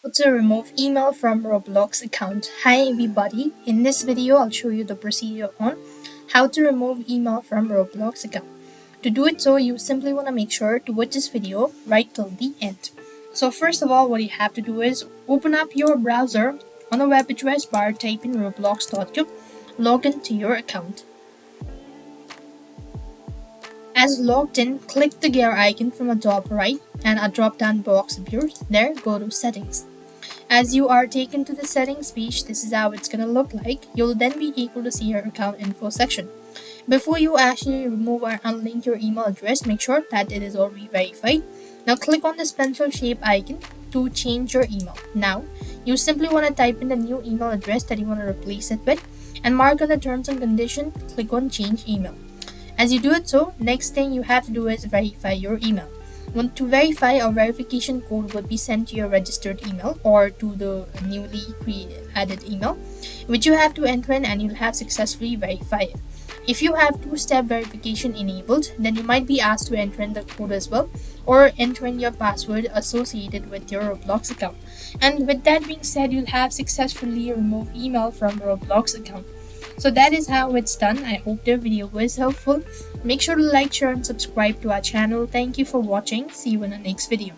How to remove email from Roblox account. Hi everybody, in this video I'll show you the procedure on how to remove email from Roblox account. To do it so, you simply want to make sure to watch this video right till the end. So first of all, what you have to do is open up your browser. On the web address bar, type in roblox.com, log into your account. As logged in, click the gear icon from the top right and a drop down box appears. There, go to settings. As you are taken to the settings page, this is how it's gonna look like. You'll then be able to see your account info section. Before you actually remove or unlink your email address, make sure that it is already verified. Now click on this pencil shape icon to change your email. Now, you simply want to type in the new email address that you want to replace it with and mark on the terms and condition, click on change email. As you do it so, next thing you have to do is verify your email. To verify, a verification code will be sent to your registered email or to the newly added email, which you have to enter in and you'll have successfully verified it. If you have two-step verification enabled, then you might be asked to enter in the code as well or enter in your password associated with your Roblox account. And with that being said, you'll have successfully removed email from Roblox account. So that is how it's done. I hope the video was helpful. Make sure to like, share and subscribe to our channel. Thank you for watching. See you in the next video.